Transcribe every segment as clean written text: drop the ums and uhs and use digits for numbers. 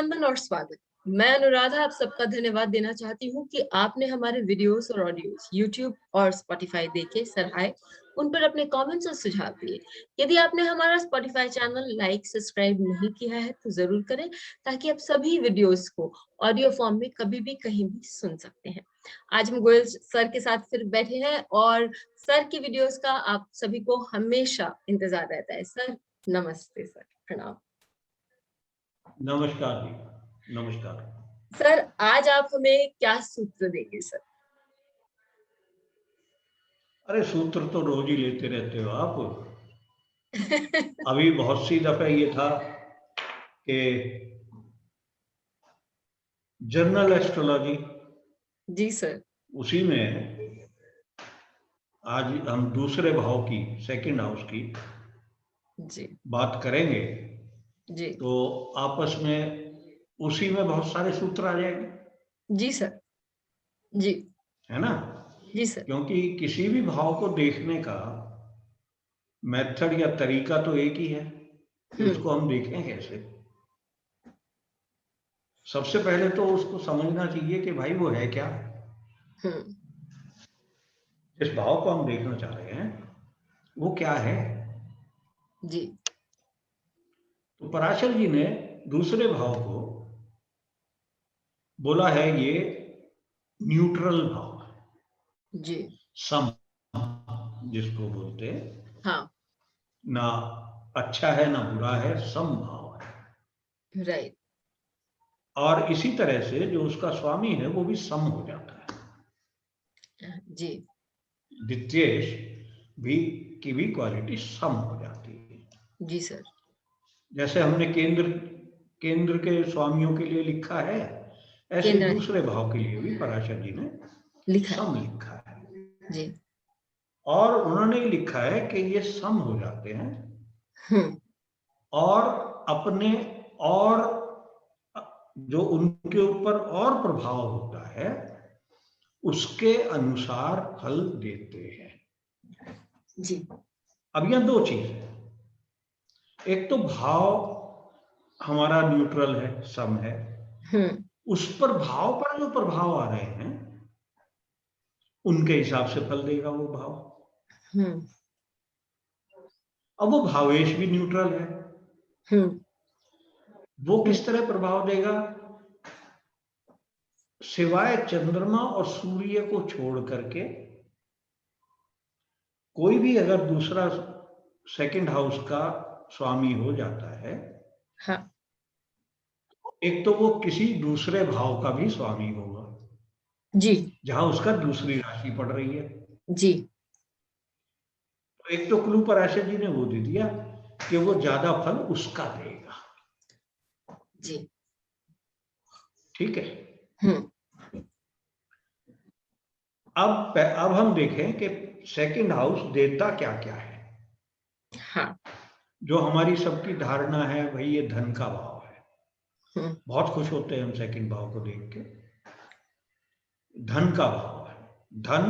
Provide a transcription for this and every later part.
अभिनंदन और स्वागत। मैं अनुराधा आप सबका धन्यवाद देना चाहती हूँ कि आपने हमारे वीडियोस और ऑडियोस YouTube और Spotify देखे, सराहे, उन पर अपने कमेंट्स और सुझाव दिए। यदि आपने हमारा Spotify चैनल लाइक, सब्सक्राइब नहीं किया है तो जरूर करें, ताकि आप सभी वीडियोस को ऑडियो फॉर्म में कभी भी कहीं भी सुन सकते हैं। आज हम गोयल सर के साथ फिर बैठे हैं और सर की वीडियोस का आप सभी को हमेशा इंतजार रहता है। सर नमस्ते, सर प्रणाम। नमस्कार जी, नमस्कार। सर आज आप हमें क्या सूत्र देंगे सर? अरे सूत्र तो रोज ही लेते रहते हो आप। अभी बहुत सी दफे ये था कि जनरल एस्ट्रोलॉजी, जी सर। उसी में आज हम दूसरे भाव की, सेकंड हाउस की जी बात करेंगे। जी तो आपस में उसी में बहुत सारे सूत्र आ जाएंगे, जी सर। जी है ना? जी सर। क्योंकि किसी भी भाव को देखने का मेथड या तरीका तो एक ही है कि उसको हम देखें कैसे। सबसे पहले तो उसको समझना चाहिए कि भाई वो है क्या। जिस भाव को हम देखना चाह रहे हैं वो क्या है। जी तो पराशर जी ने दूसरे भाव को बोला है ये न्यूट्रल भाव है, जी सम जिसको बोलते हैं। हाँ ना अच्छा है ना बुरा है, सम भाव है। राइट। और इसी तरह से जो उसका स्वामी है वो भी सम हो जाता है। जी द्वितीयेश भी की भी क्वालिटी सम हो जाती है। जी सर। जैसे हमने केंद्र केंद्र के स्वामियों के लिए लिखा है, ऐसे केंद्र दूसरे भाव के लिए भी पराशर जी ने लिखा सम है। लिखा है। जी और उन्होंने लिखा है कि ये सम हो जाते हैं और अपने और जो उनके ऊपर और प्रभाव होता है उसके अनुसार फल देते हैं। जी। अब यह दो चीज है, एक तो भाव हमारा न्यूट्रल है, सम है, उस पर भाव पर जो प्रभाव आ रहे हैं उनके हिसाब से फल देगा वो भाव। अब वो भावेश भी न्यूट्रल है, वो किस तरह प्रभाव देगा? सिवाय चंद्रमा और सूर्य को छोड़ करके कोई भी अगर दूसरा सेकंड हाउस का स्वामी हो जाता है, हाँ एक तो वो किसी दूसरे भाव का भी स्वामी होगा जी जहां उसका दूसरी राशि पड़ रही है। जी। तो एक तो क्लू पराशर जी ने वो दे दिया कि वो ज्यादा फल उसका देगा। जी ठीक है। अब हम देखें कि सेकंड हाउस देता क्या क्या है। हाँ जो हमारी सबकी धारणा है भाई ये धन का भाव है, बहुत खुश होते हैं हम सेकंड भाव को देख के। धन का भाव है, धन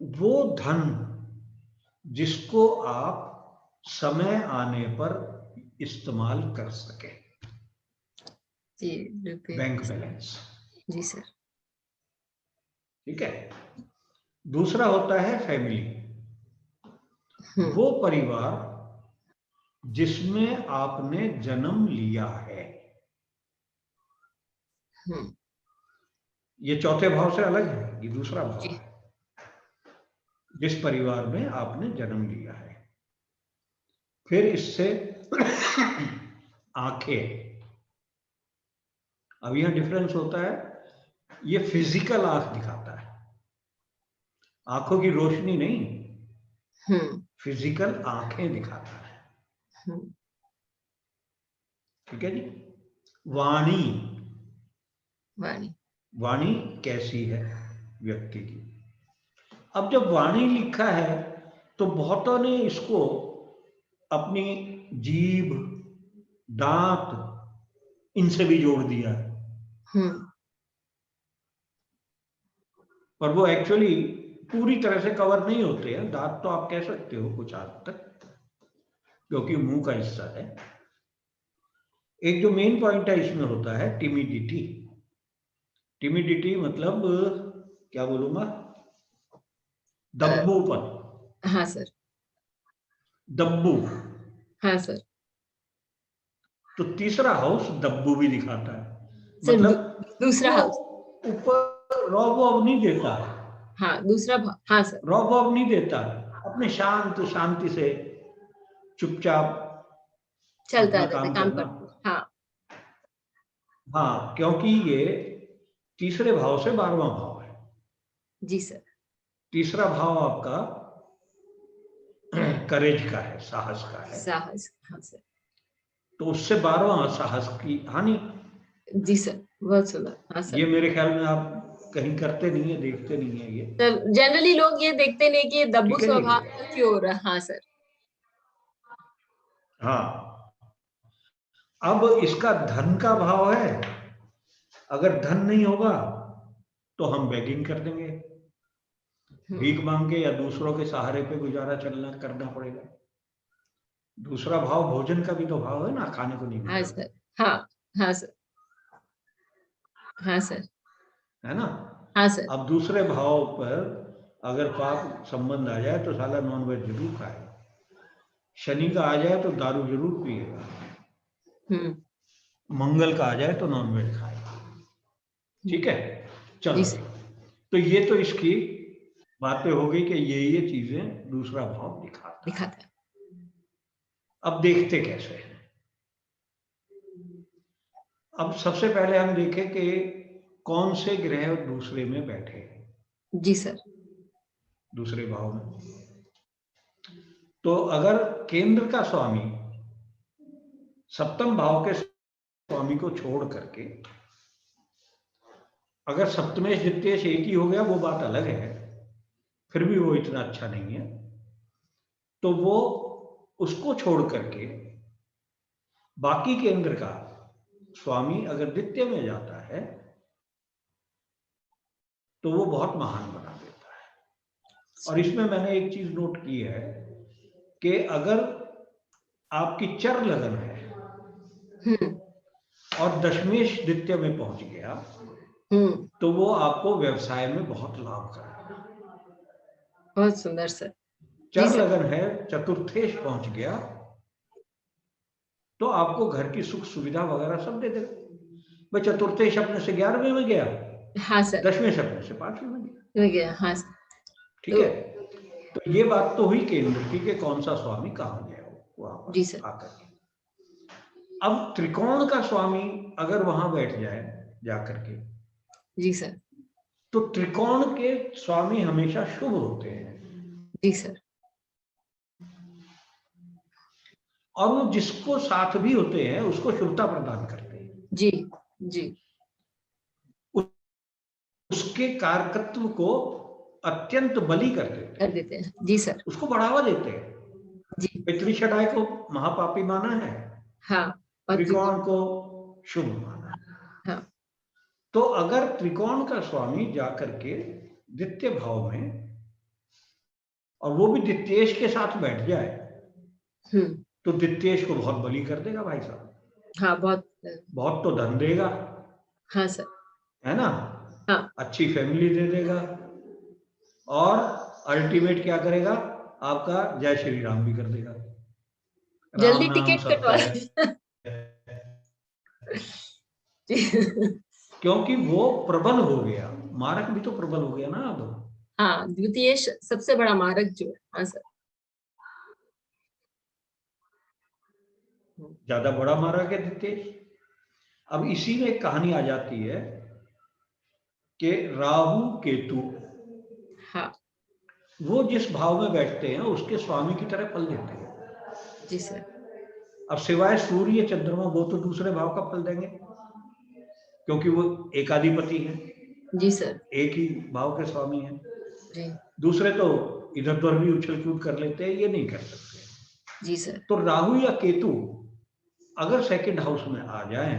वो धन जिसको आप समय आने पर इस्तेमाल कर सके। जी बैंक बैलेंस। जी सर। ठीक है। दूसरा होता है फैमिली, वो परिवार जिसमें आपने जन्म लिया है। ये चौथे भाव से अलग है, ये दूसरा भाव है। जिस परिवार में आपने जन्म लिया है। फिर इससे आंखें, अब यहां डिफरेंस होता है, ये फिजिकल आंख दिखाता है, आंखों की रोशनी नहीं, फिजिकल आंखें दिखाता है। ठीक है जी। वाणी, वाणी, वाणी कैसी है व्यक्ति की। अब जब वाणी लिखा है तो बहुतों ने इसको अपनी जीभ, दांत, इनसे भी जोड़ दिया है। पर वो एक्चुअली पूरी तरह से कवर नहीं होते हैं। दांत तो आप कह सकते हो कुछ हद तक, क्योंकि मुंह का हिस्सा है। एक जो मेन पॉइंट है इसमें होता है टिमिडिटी। टिमिडिटी मतलब क्या बोलूंगा, दब्बूपन। हाँ सर। दब्बू। हाँ सर। तो तीसरा हाउस दब्बू भी दिखाता है, सर मतलब दूसरा वो हाउस। ऊपर रॉब वॉब नहीं देता है। हाँ दूसरा हाँ सर। रॉब वॉब नहीं देता है, अपने शांति से चुपचाप चलता अपना रहता काम काम करना। करता। हाँ। हाँ, क्योंकि ये तीसरे भाव से 12वां भाव है। जी सर। तीसरा भाव आपका करेज का है, साहस का है। साहस। हाँ सर। तो उससे 12वां साहस की हानि। जी सर, बहुत सुंदर। हाँ ये सर। मेरे ख्याल में आप कहीं करते नहीं है, देखते नहीं है ये। सर जनरली लोग ये देखते नहीं कि ये दब्बू ठीक है जी। स्वभाव का क्यों हो रहा है। हाँ सर। हाँ, अब इसका धन का भाव है। अगर धन नहीं होगा तो हम बेगिंग कर देंगे, भीख मांग के या दूसरों के सहारे पे गुजारा चलना करना पड़ेगा। दूसरा भाव भोजन का भी तो भाव है ना, खाने को नहीं हाँ मिलेगा, सर। हाँ। हाँ सर। हाँ सर। है ना। हाँ सर। अब दूसरे भाव पर अगर पाप संबंध आ जाए तो साला नॉनवेज जरूर खाएगा। शनि का आ जाए तो दारू जरूर पिएगा। मंगल का आ जाए तो नॉनवेज खाएगा। ठीक है, जी चलो। सर। तो ये तो इसकी बातें हो गई कि ये चीजें दूसरा भाव दिखाता है। दिखाता है। अब देखते कैसे हैं। अब सबसे पहले हम देखें कि कौन से ग्रह दूसरे में बैठे हैं। जी सर। दूसरे भाव में तो अगर केंद्र का स्वामी सप्तम भाव के स्वामी को छोड़ करके अगर सप्तमेश द्वितीयेश एक ही हो गया, वो बात अलग है, फिर भी वो इतना अच्छा नहीं है। तो वो उसको छोड़ करके बाकी केंद्र का स्वामी अगर द्वितीय में जाता है तो वो बहुत महान बना देता है। और इसमें मैंने एक चीज नोट की है कि अगर आपकी चर लगन है और दशमेश द्वितीय में पहुंच गया तो वो आपको व्यवसाय में बहुत लाभ करेगा। बहुत सुंदर सर। जी चर सर। लगन है, चतुर्थेश पहुंच गया तो आपको घर की सुख सुविधा वगैरह सब दे देगा। भाई चतुर्थेश अपने से 11वें में गया, हाँ सर। दशमेश अपने से 5वें में गया। हो गया। हाँ सर। ठीक है, तो ये बात तो हुई केंद्र की कि कौन सा स्वामी कहाँ गया वहां जी पर सर। आकर के। अब त्रिकोण का स्वामी अगर वहां बैठ जाए जाकर के, जी सर। तो त्रिकोण के स्वामी हमेशा शुभ होते हैं जी सर। और वो जिसको साथ भी होते हैं उसको शुभता प्रदान करते हैं। जी। जी। उसके कारकत्व को अत्यंत बली कर देते कर हैं, देते हैं। जी सर। उसको बढ़ावा देते हैं। जी। पितृषटाय को महापापी माना है, हाँ। और त्रिकोण को शुभ माना है। हाँ। तो अगर त्रिकोण का स्वामी जाकर के द्वितीय भाव में और वो भी द्वितीयेश के साथ बैठ जाए तो द्वितीयेश को बहुत बली कर देगा भाई साहब। हाँ बहुत। बहुत तो धन देगा, हाँ सर। है ना, हाँ। अच्छी फैमिली दे देगा और अल्टीमेट क्या करेगा, आपका जय श्री राम भी कर देगा। राम जल्दी नाम टिकट सत्य कटवा है। जी। क्योंकि वो प्रबल हो गया, मारक भी तो प्रबल हो गया ना अब। हाँ द्वितीय सबसे बड़ा मारक जो है। हाँ सर। ज्यादा बड़ा मारक है द्वितीय। अब इसी में एक कहानी आ जाती है कि राहु केतु हाँ। वो जिस भाव में बैठते हैं उसके स्वामी की तरह फल देते हैं। जी सर। अब सिवाय सूर्य चंद्रमा वो तो दूसरे भाव का फल देंगे क्योंकि वो एकाधिपति है, जी सर। एक ही भाव के स्वामी है। जी। दूसरे तो इधर उधर भी उछल कूद कर लेते हैं, ये नहीं कर सकते। जी सर। तो राहु या केतु अगर सेकंड हाउस में आ जाएं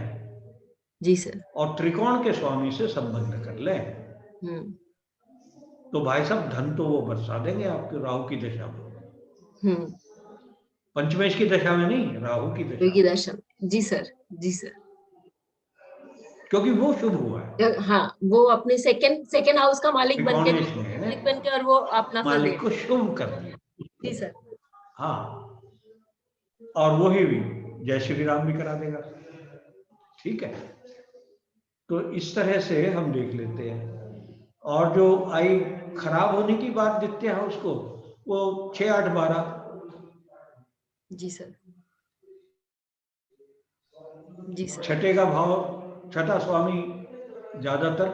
जी सर। और त्रिकोण के स्वामी से संबंध कर लें तो भाई साहब धन तो वो बरसा देंगे आपके राहु की दशा में। पंचमेश की दशा में नहीं, राहु की दशा की में। दशा में। जी सर, जी सर। क्योंकि वो शुभ हुआ है। हाँ, वो अपने सेकंड हाउस का मालिक बन के और वो अपना फल मालिक दे को शुभ कर दिया। जी सर। हाँ, और वही भी जय श्री राम भी करा देगा। ठीक है, तो इस तरह से हम देख लेते हैं। और जो आई खराब होने की बात दिखते हैं उसको, वो 6, 8, 12। जी सर, जी सर। छठे का भाव, छठा स्वामी ज्यादातर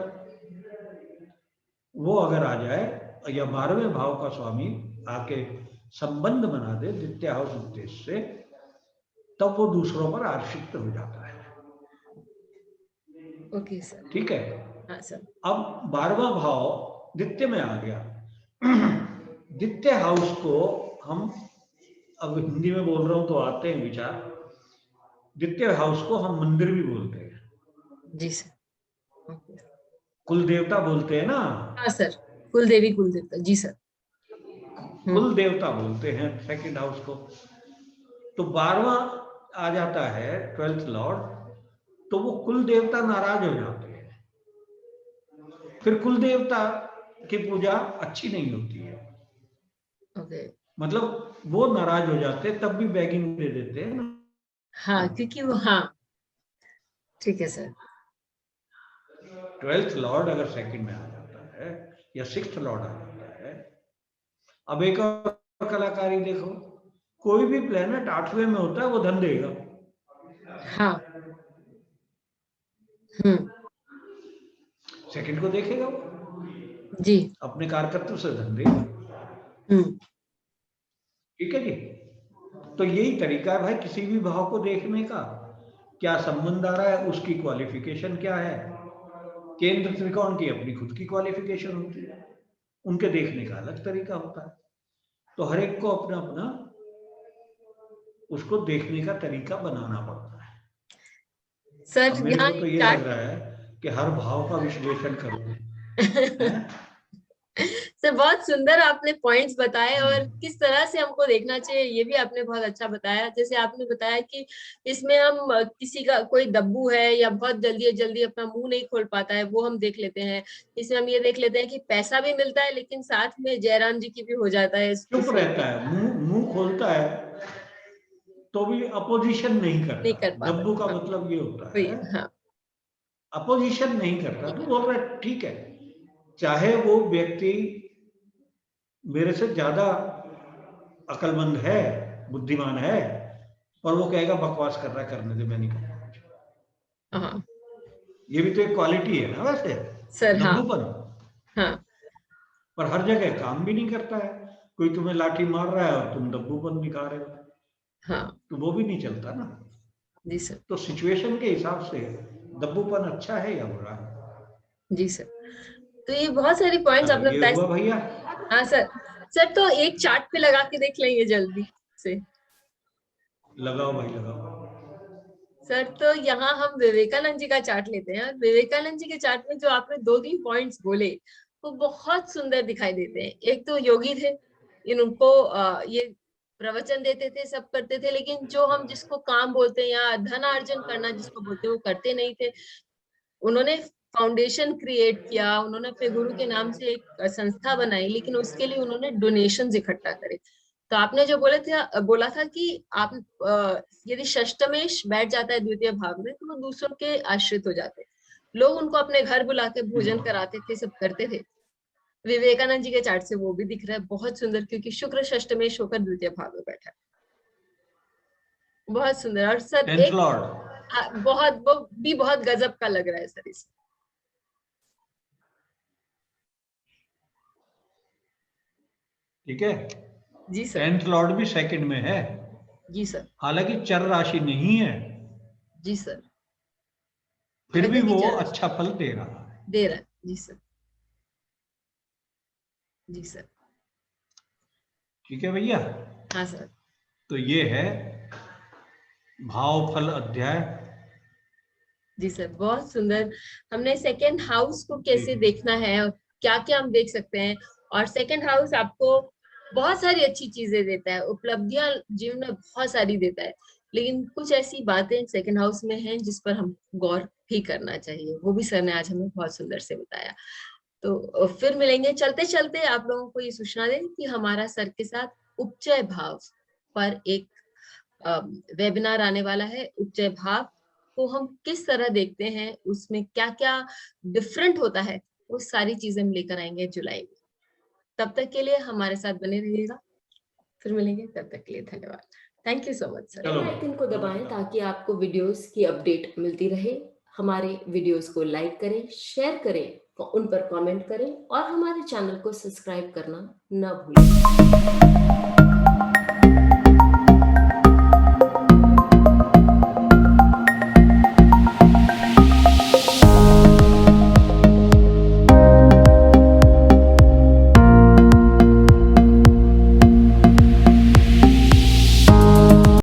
वो अगर आ जाए, या 12वें भाव का स्वामी आके संबंध बना दे द्वितीय हाउस उद्देश्य से, तब वो दूसरों पर आश्रित हो जाता है। Okay sir. ठीक है। हाँ सर। अब 12वां भाव द्वितीय में आ गया। द्वितीय हाउस को हम, अब हिंदी में बोल रहा हूं तो आते हैं विचार, द्वितीय हाउस को हम मंदिर भी बोलते हैं। जी सर। ओके। कुल देवता बोलते हैं ना। हाँ सर, कुल देवी कुल देवता, जी सर। कुल देवता बोलते हैं सेकंड हाउस को। तो 12वां आ जाता है 12th लॉर्ड, तो वो कुल देवता नाराज हो जाते हैं। फिर कुल देवता की पूजा अच्छी नहीं होती है। ओके। मतलब वो नाराज हो जाते हैं, तब भी बैगिंग दे देते हैं ना। हाँ, क्योंकि वो, हाँ ठीक है सर। 12th लॉर्ड अगर सेकंड में आ जाता है या 6th लॉर्ड आ जाता है। अब एक और कलाकारी देखो, कोई भी प्लेनेट 8वें में होता है वो धन देगा। हाँ। हम्म। सेकंड को देखेगा वो, जी। अपने कारकत्व से धन देगा। हम्म। ठीक है जी। तो यही तरीका है भाई किसी भी भाव को देखने का, क्या संबंध आ रहा है, उसकी क्वालिफिकेशन क्या है। केंद्र त्रिकोण की अपनी खुद की क्वालिफिकेशन होती है, उनके देखने का अलग तरीका होता है। तो हर एक को अपना अपना उसको देखने का तरीका बनाना पड़ता है। सर अब मेरे यहाँ को तो ये लग रहा है कि हर भाव का विश्लेषण करूं। सर बहुत सुंदर आपने पॉइंट्स बताए, और किस तरह से हमको देखना चाहिए ये भी आपने बहुत अच्छा बताया। जैसे आपने बताया कि इसमें हम किसी का कोई दब्बू है या बहुत जल्दी जल्दी अपना मुंह नहीं खोल पाता है, वो हम देख लेते हैं। इसमें हम ये देख लेते हैं कि पैसा भी मिलता है लेकिन साथ में जयराम जी की भी हो जाता है चुप इसमें रहता है, मुंह खोलता है तो भी अपोजिशन नहीं नहीं करता। कर पाता। दब्बू का हाँ, मतलब ये होता वही, है हाँ। अपोजिशन नहीं करता, तो बोल रहा है ठीक है, चाहे वो व्यक्ति मेरे से ज्यादा अकलमंद है, बुद्धिमान है, पर वो कहेगा बकवास कर रहा है, करने दे, मैं नहीं करूंगा। हाँ ये भी तो एक क्वालिटी है ना वैसे, सर। हाँ। दब्बूपन। हाँ। पर हर जगह काम भी नहीं करता है। कोई तुम्हें लाठी मार रहा है और तुम दब्बूपन दिखा रहे हो, हाँ। तो वो भी नहीं चलता ना। जी सर। तो सिचुएशन के हिसाब से दब्बूपन अच्छा है या बुरा है। जी सर, तो ये बहुत सारी पॉइंट्स चलो आपने ये बताए। हुआ भैया। हाँ सर। सर तो एक चार्ट पे लगा के देख लेंगे जल्दी से। लगाओ भाई लगाओ। सर तो यहाँ हम विवेकानंद जी का चार्ट लेते हैं। विवेकानंद जी के चार्ट में जो आपने 2-3 पॉइंट्स बोले वो बहुत सुंदर दिखाई देते हैं। एक तो योगी थे, इनको ये प्रवचन देते थे, सब करते थे, लेकिन जो हम जिसको काम बोलते हैं या धन अर्जन करना जिसको बोलते हैं वो करते नहीं थे। उन्होंने फाउंडेशन क्रिएट किया, उन्होंने अपने गुरु के नाम से एक संस्था बनाई, लेकिन उसके लिए उन्होंने डोनेशंस इकट्ठा करे। तो आपने जो बोला था कि आप यदि षष्टमेश बैठ जाता है द्वितीय भाव में तो वो दूसरों के आश्रित हो जाते हैं। लोग उनको अपने घर बुला के भोजन कराते थे, सब करते थे। विवेकानंद जी के चार्ट से वो भी दिख रहा है बहुत सुंदर, क्योंकि शुक्र षष्टमेश होकर द्वितीय भाव में बैठा है। बहुत सुंदर। और सर 10th एक, लॉर्ड। बहुत वो भी बहुत गजब का लग रहा है सर इस। ठीक है, जी सर। 10th लॉर्ड भी सेकंड में है, जी सर। हालांकि चर राशि नहीं है, जी सर। फिर भी यद्यपि वो चल अच्छा फल दे रहा है। दे रहा है। जी सर। जी सर। ठीक है भैया। हाँ सर। तो ये है भाव फल अध्याय। जी सर, बहुत सुंदर। हमने सेकेंड हाउस को जी कैसे देखना है और क्या क्या हम देख सकते हैं। और सेकेंड हाउस आपको बहुत सारी अच्छी चीजें देता है, उपलब्धियां जीवन में बहुत सारी देता है। लेकिन कुछ ऐसी बातें सेकंड हाउस में हैं जिस पर हम गौर भी करना चाहिए। वो भी सर ने आज हमें बहुत सुंदर से बताया। तो फिर मिलेंगे। चलते-चलते आप लोगों को ये सूचना दें कि हमारा सर के साथ उपचय भाव पर एक वेबिनार आने वाला है। उपचय भाव को हम किस तरह देखते हैं, उसमें क्या-क्या डिफरेंट होता है, वो सारी चीज़ें हम लेकर आएँगे जुलाई में। तब तक के लिए हमारे साथ बने रहिएगा। फिर मिलेंगे, तब तक के लिए धन्यवाद। Thank you so much sir. चलो बेल आइकन को दबाएं नमस्कार। ताकि आपको वीडियोस की अपडेट मिलती रहे। हमारे वीडियोस को लाइक करें, शेयर करें, उन पर कमेंट करें और हमारे चैनल को सब्सक्राइब करना न भूलें।